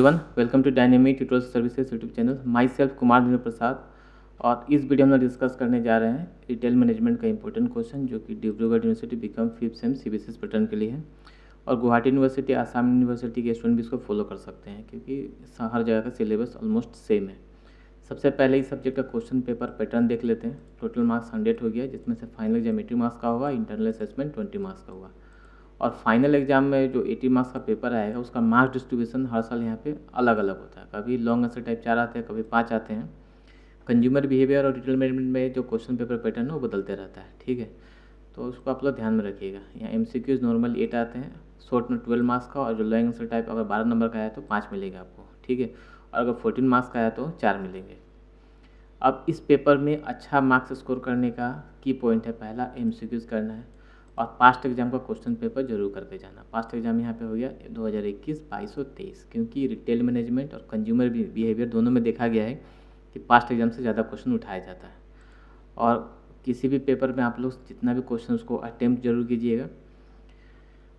Everyone, welcome to dynamic tutorial services YouTube channel. Myself Kumar Dhirendra Prasad. और इस video में discuss करने जा रहे हैं रिटेल मैनेजमेंट का इंपॉर्टेंट क्वेश्चन, जो कि Dibrugarh university B Com 5th sem CBSE pattern के लिए है। और गुवाहाटी यूनिवर्सिटी, आसाम यूनिवर्सिटी के स्टूडेंट भी इसको फॉलो कर सकते हैं, क्योंकि हर जगह का सिलेबस ऑलमोस्ट सेम है। सबसे पहले इस सब्जेक्ट का क्वेश्चन पेपर पैटर्न देख लेते हैं। टोटल मार्क्स 100 हो गया, जिसमें से फाइनल ज्योमेट्री मार्क्स का होगा, इंटरनल असेसमेंट 20 मार्क्स का होगा। और फाइनल एग्जाम में जो 80 मार्क्स का पेपर आएगा, उसका मार्क्स डिस्ट्रीब्यूशन हर साल यहाँ पे अलग अलग होता है। कभी लॉन्ग आंसर टाइप 4 आते हैं, कभी 5 आते हैं। कंज्यूमर बिहेवियर और रिटेल मैनेजमेंट में जो क्वेश्चन पेपर पैटर्न है वो बदलते रहता है, ठीक है। तो उसको आप लोग ध्यान में रखिएगा। यहाँ MCQs नॉर्मल 8 आते हैं, शॉर्ट में 12 मार्क्स का, और जो लॉन्ग आंसर टाइप अगर 12 नंबर का है तो 5 मिलेगा आपको, ठीक है। और अगर 14 मार्क्स का है तो 4 मिलेंगे। अब इस पेपर में अच्छा मार्क्स स्कोर करने का की पॉइंट है, पहला MCQs करना है और पास्ट एग्जाम का क्वेश्चन पेपर जरूर करके जाना। पास्ट एग्जाम यहाँ पे हो गया 2021, 22 और 23, क्योंकि रिटेल मैनेजमेंट और कंज्यूमर बिहेवियर दोनों में देखा गया है कि पास्ट एग्जाम से ज़्यादा क्वेश्चन उठाया जाता है। और किसी भी पेपर में आप लोग जितना भी क्वेश्चन उसको अटेम्प्ट जरूर कीजिएगा।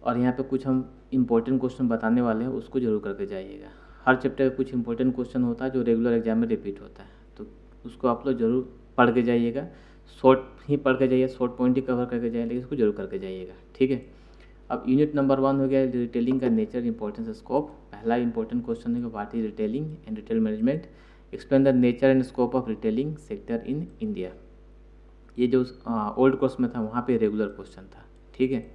और यहाँ पे कुछ हम इम्पोर्टेंट क्वेश्चन बताने वाले हैं, उसको जरूर करके जाइएगा। हर चैप्टर का कुछ इंपॉर्टेंट क्वेश्चन होता है जो रेगुलर एग्जाम में रिपीट होता है, तो उसको आप लोग जरूर पढ़ के जाइएगा। शॉर्ट ही पढ़ के जाइए, शॉर्ट पॉइंट ही कवर करके जाइए, लेकिन इसको जरूर करके जाइएगा, ठीक है। अब यूनिट नंबर 1 हो गया रिटेलिंग का नेचर, इंपॉर्टेंस, स्कोप। पहला इंपॉर्टेंट क्वेश्चन है कि what is retailing and retail management, explain the nature and scope of retailing sector in India. ये जो ओल्ड कोर्स में था वहाँ पे रेगुलर क्वेश्चन था, ठीक है।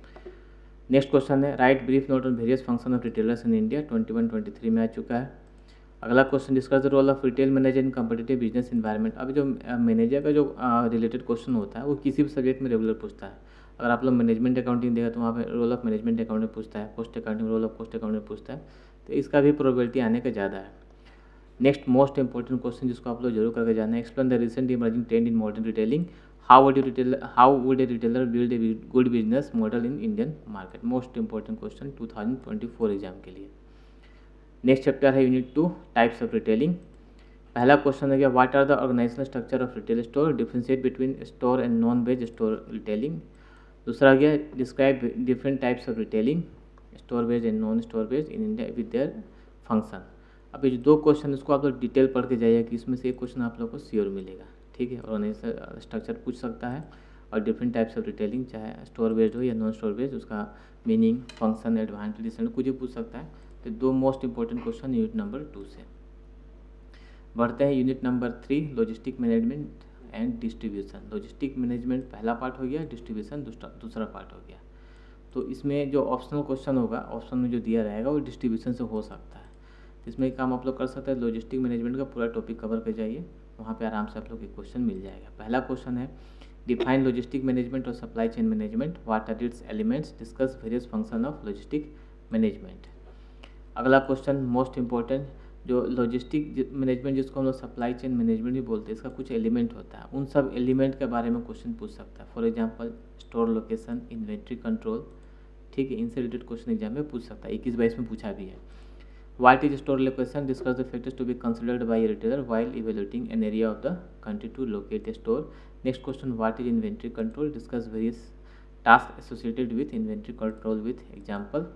नेक्स्ट क्वेश्चन है write brief note on various function of retailers in India, 21-23 में आ चुका है। अगला question discuss the role of retail manager in competitive business environment. अभी जो मैनेजर का जो रिलेटेड क्वेश्चन होता है वो किसी भी सब्जेक्ट में रेगुलर पूछता है। अगर आप लोग मैनेजमेंट अकाउंटिंग देखा तो वहाँ पे रोल ऑफ मैनेजमेंट अकाउंटिंग पूछता है, cost accounting role of cost accounting पूछता है, तो इसका भी प्रोबेबिलिटी आने का ज़्यादा है। नेक्स्ट मोस्ट इंपॉर्टेंट क्वेश्चन जिसको आप लोग जरूर करके जाना है, explain the recent emerging trend in modern retailing, how would a retailer build a good business model in Indian market. Most important question 2024 exam के लिए। नेक्स्ट चैप्टर है यूनिट 2 टाइप्स ऑफ रिटेलिंग। पहला क्वेश्चन है कि what are the organisational structure of retail store, differentiate between store and non veg store retailing. दूसरा गया describe different types of retailing, store based and non store based in India with their function. अब ये जो 2 question इसको आप लोग detail पढ़ के जाइए कि इसमें से एक क्वेश्चन आप लोग को श्योर मिलेगा, ठीक है। ऑर्गेनाइजेशनल स्ट्रक्चर पूछ सकता है और डिफरेंट टाइप्स ऑफ रिटेलिंग, चाहे स्टोर बेस्ड हो या नॉन स्टोर बेस्ड, उसका मीनिंग, फंक्शन, एडवांटेज, कुछ भी पूछ सकता है। तो 2 most important question unit number 2 से। बढ़ते हैं unit number 3 logistic management and distribution. Logistic management पहला पार्ट हो गया, डिस्ट्रीब्यूशन दूसरा पार्ट हो गया। तो इसमें जो ऑप्शनल क्वेश्चन होगा, ऑप्शन में जो दिया रहेगा वो डिस्ट्रीब्यूशन से हो सकता है। तो इसमें काम आप लोग कर सकते हैं, लॉजिस्टिक मैनेजमेंट का पूरा टॉपिक कवर कर जाइए, वहाँ पे आराम से आप लोग एक क्वेश्चन मिल जाएगा। पहला क्वेश्चन है डिफाइन लॉजिस्टिक मैनेजमेंट और supply chain management, what are its elements, discuss various function of logistic management. अगला क्वेश्चन मोस्ट इंपॉर्टेंट, जो लॉजिस्टिक मैनेजमेंट जिसको हम लोग सप्लाई चेन मैनेजमेंट भी बोलते हैं, इसका कुछ एलिमेंट होता है, उन सब एलिमेंट के बारे में क्वेश्चन पूछ सकता है। For example store location, inventory control, ठीक है, इनसे रिलेटेड क्वेश्चन एग्जाम में पूछ सकता है। 21-22 में पूछा भी है। What is store location, discuss the factors to be considered by a retailer while evaluating an area of the country to locate a store. Next question what is inventory control, discuss various task associated with inventory control with example.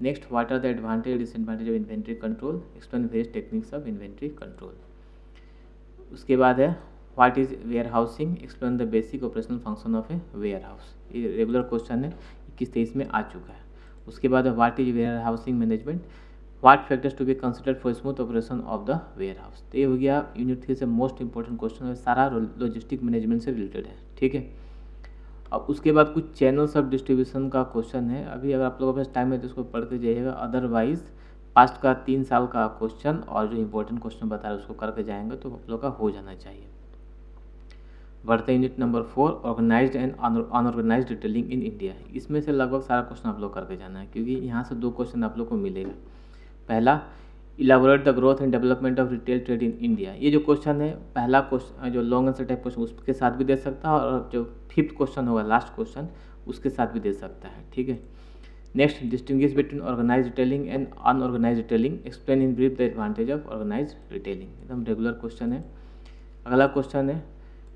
Next what are the advantage disadvantage of inventory control, explain various techniques of inventory control. उसके बाद है what is warehousing, explain the basic operational function of a warehouse. ये regular question है, 21-23 में आ चुका है। उसके बाद है what is warehousing management, what factors to be considered for smooth operation of the warehouse. तो ये हो गया यूनिट 3 से मोस्ट इंपॉर्टेंट क्वेश्चन है, सारा लॉजिस्टिक मैनेजमेंट से रिलेटेड है, ठीक है। अब उसके बाद कुछ चैनल्स ऑफ डिस्ट्रीब्यूशन का क्वेश्चन है। अभी अगर आप लोगों के पास टाइम है तो इसको पढ़ के जाइएगा, अदरवाइज पास्ट का 3 साल का क्वेश्चन और जो इंपॉर्टेंट क्वेश्चन बता रहा है उसको करके जाएंगे तो आप लोग का हो जाना चाहिए। बढ़ते unit number 4 organised and unorganised retailing in India. इसमें से लगभग सारा क्वेश्चन आप लोग करके जाना है, क्योंकि यहाँ से 2 क्वेश्चन आप लोग को मिलेगा। पहला elaborate the growth and development of retail trade in India. ये जो क्वेश्चन है, पहला क्वेश्चन जो लॉन्ग आंसर टाइप क्वेश्चन उसके साथ भी दे सकता है, और जो 5th क्वेश्चन होगा लास्ट क्वेश्चन उसके साथ भी दे सकता है, ठीक है। Next distinguish between organise retailing and unorganise retailing, explain in brief the advantage of organise retailing. एकदम रेगुलर क्वेश्चन है। अगला क्वेश्चन है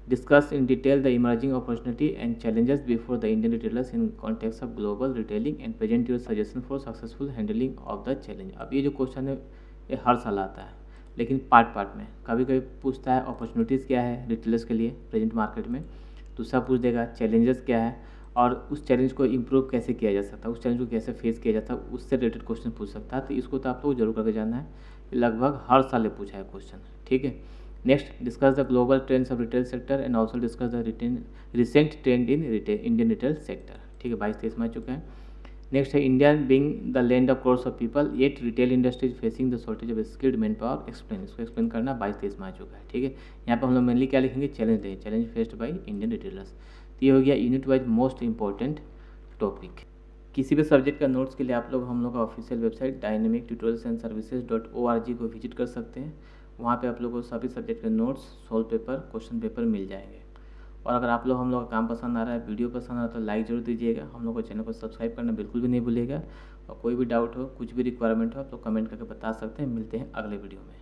discuss in detail the emerging opportunity and challenges before the Indian retailers in context of global retailing and present your suggestion for successful handling of the challenge. अब ये जो question है ये हर साल आता है, लेकिन पार्ट पार्ट में। कभी कभी पूछता है अपॉर्चुनिटीज़ क्या है रिटेलर्स के लिए प्रेजेंट मार्केट में, दूसरा पूछ देगा चैलेंजेस क्या है और उस चैलेंज को इम्प्रूव कैसे किया जा सकता है, उस चैलेंज को कैसे फेस किया जाता है, उससे रिलेटेड क्वेश्चन पूछ सकता है। तो इसको तो आप लोग जरूर करके जानना है, लगभग हर साल ये पूछा है क्वेश्चन, ठीक है। Next, discuss the global trends of retail sector and also discuss the recent trend in Indian retail sector, ठीक है। 22-23 में आ चुका है। नेक्स्ट है India being the land of crores of people yet retail industry is facing the shortage of skilled man power, explain. इसको explain करना 22-23 में आ चुका है, ठीक है। यहाँ पर हम लोग मेनली क्या लिखेंगे, चैलेंज देंगे, challenge faced by Indian retailers. तो ये हो गया unit wise most important topic. किसी भी सब्जेक्ट का नोट्स के लिए आप लोग हम लोग का official website dynamic tutorials and सर्विसेज.org को विजिट कर सकते हैं। वहाँ पे आप लोगों को सभी सब्जेक्ट के notes, solve paper, question paper मिल जाएंगे। और अगर आप लोग हम लोग का काम पसंद आ रहा है, वीडियो पसंद आ रहा है, तो लाइक जरूर दीजिएगा। हम लोग को चैनल को सब्सक्राइब करना बिल्कुल भी नहीं भूलिएगा। और कोई भी डाउट हो, कुछ भी रिक्वायरमेंट हो, आप लोग कमेंट करके बता सकते हैं। मिलते हैं अगले वीडियो में।